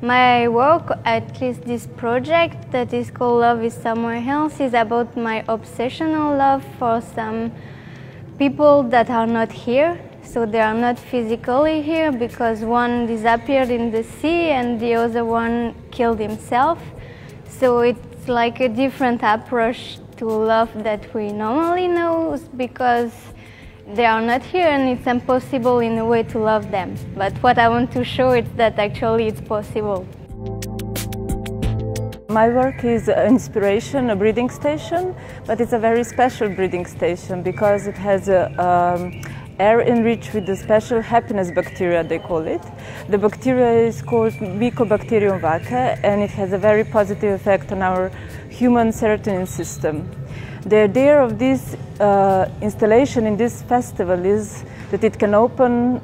My work, at least this project that is called Love is Somewhere Else, is about my obsessional love for some people that are not here. So they are not physically here because one disappeared in the sea and the other one killed himself. So it's like a different approach to love that we normally know because they are not here and it's impossible in a way to love them. But what I want to show is that actually it's possible. My work is an inspiration, a breeding station, but it's a very special breeding station because it has air enriched with the special happiness bacteria, they call it. The bacteria is called Mycobacterium vaccae and it has a very positive effect on our human serotonin system. The idea of this installation in this festival is that it can open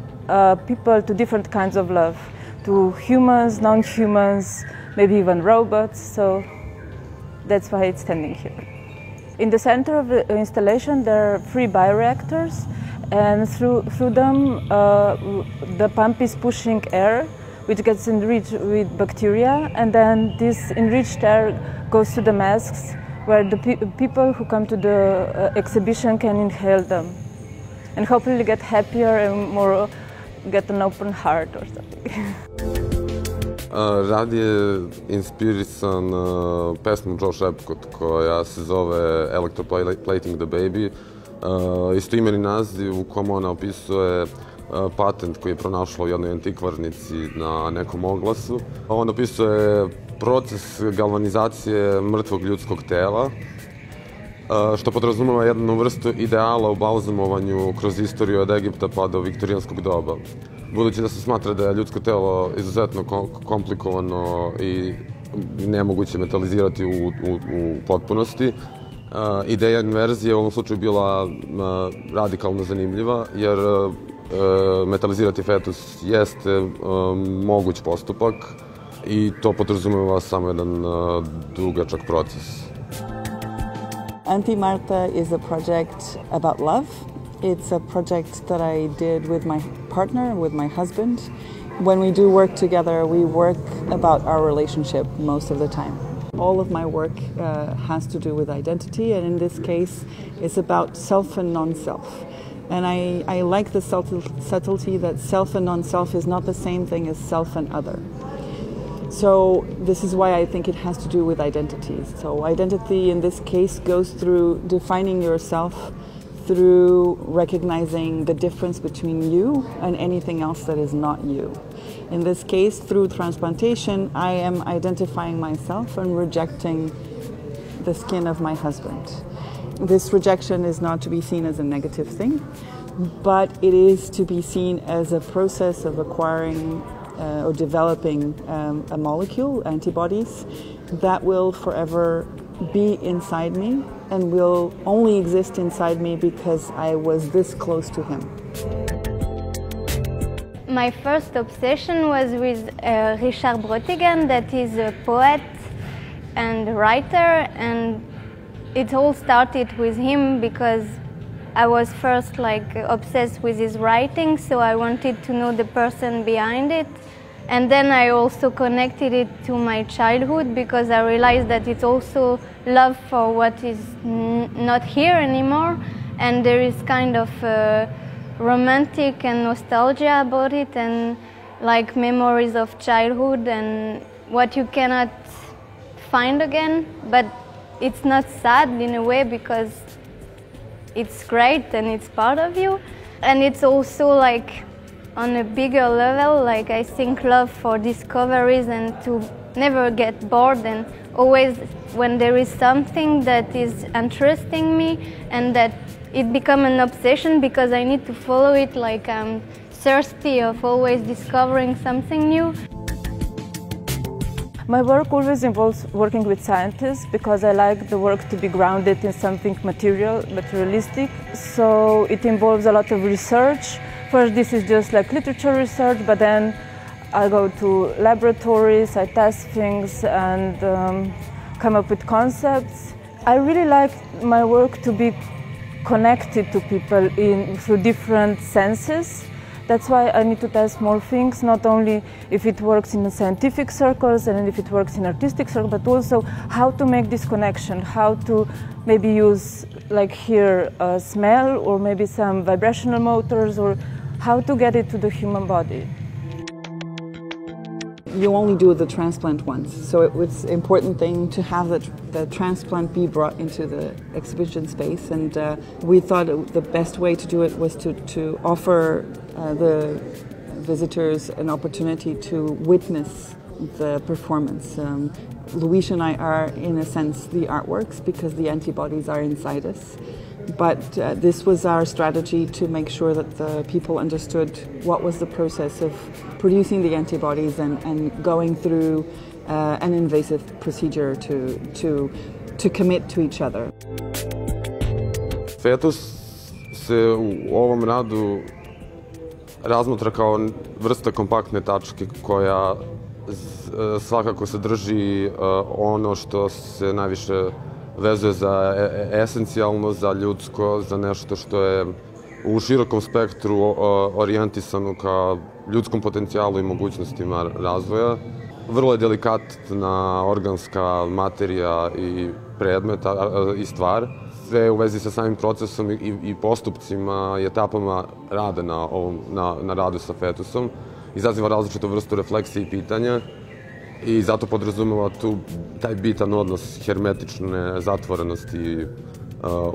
people to different kinds of love, to humans, non-humans, maybe even robots, so that's why it's standing here. In the center of the installation there are 3 bioreactors, and through them the pump is pushing air which gets enriched with bacteria, and then this enriched air goes to the masks where the people who come to the exhibition can inhale them and hopefully get happier and more, get an open heart or something. Rad je inspirisan pesmom Joe Shepcott koja se zove Electroplating the Baby. Istoimeni naziv u kom ona opisuje patent koji je pronašla u jednoj antikvarnici na nekom oglasu. On opisuje proces galvanizacije mrtvog ljudskog tela, što podrazumeva jednu vrstu ideala u balzamovanju kroz istoriju od Egipta pa do viktorijanskog doba. Budući da se smatra da je ljudsko telo izuzetno komplikovano i nemoguće metalizirati u potpunosti, ideja inverzije u ovom slučaju bila radikalno zanimljiva, jer metalizirati fetus jeste moguć postupak i to podrazumeva samo jedan dugačak proces. Anti-Marta is a project about love. It's a project that I did with my partner, with my husband. When we do work together, we work about our relationship most of the time. All of my work has to do with identity, and in this case, it's about self and non-self. And I like the subtlety that self and non-self is not the same thing as self and other. So this is why I think it has to do with identity. So identity in this case goes through defining yourself through recognizing the difference between you and anything else that is not you. In this case, through transplantation, I am identifying myself and rejecting the skin of my husband. This rejection is not to be seen as a negative thing, but it is to be seen as a process of acquiring or developing a molecule, antibodies, that will forever be inside me and will only exist inside me because I was this close to him. My first obsession was with Richard Brautigan, that is a poet and writer, and it all started with him because I was first obsessed with his writing, so I wanted to know the person behind it. And then I also connected it to my childhood because I realized that it's also love for what is not here anymore, and there is kind of romantic and nostalgia about it, and like memories of childhood and what you cannot find again, but it's not sad in a way because it's great and it's part of you. And it's also like on a bigger level, like I think love for discoveries and to never get bored, and always when there is something that is interesting me and that it become an obsession because I need to follow it, like I'm thirsty of always discovering something new. My work always involves working with scientists because I like the work to be grounded in something materialistic. So it involves a lot of research. First, this is just like literature research, but then I go to laboratories, I test things and come up with concepts. I really like my work to be connected to people through different senses. That's why I need to test more things, not only if it works in scientific circles and if it works in artistic circles, but also how to make this connection, how to maybe use, like here, smell or maybe some vibrational motors, or how to get it to the human body. You only do the transplant once, so it was an important thing to have the transplant be brought into the exhibition space, and we thought the best way to do it was to offer the visitors an opportunity to witness the performance. Luisa and I are, in a sense, the artworks because the antibodies are inside us. But this was our strategy to make sure that the people understood what was the process of producing the antibodies and going through an invasive procedure to commit to each other. Fetus se u ovom radu razmatra kao vrsta kompaktne tačke koja svakako sadrži ono što se najviše vezuje za esencijalno, za ljudsko, za nešto što je u širokom spektru orijentisano ka ljudskom potencijalu i mogućnostima razvoja. Vrlo je delikatna organska materija i predmet i stvar. Sve u vezi sa samim procesom i postupcima i etapama rada na radu sa fetusom izaziva različitu vrstu refleksije i pitanja i zato podrazumeva taj bitan odnos hermetične zatvorenosti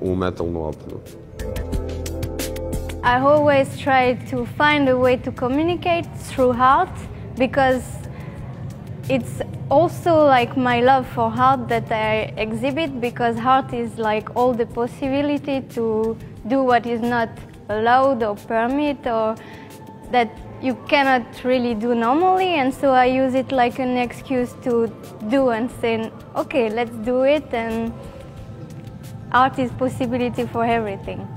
u metalnu opnu. I always try to find a way to communicate through art because it's also like my love for art that I exhibit, because art is like all the possibility to do what is not allowed or permitted or that you cannot really do normally, and so I use it like an excuse to do and say, okay, let's do it, and art is possibility for everything.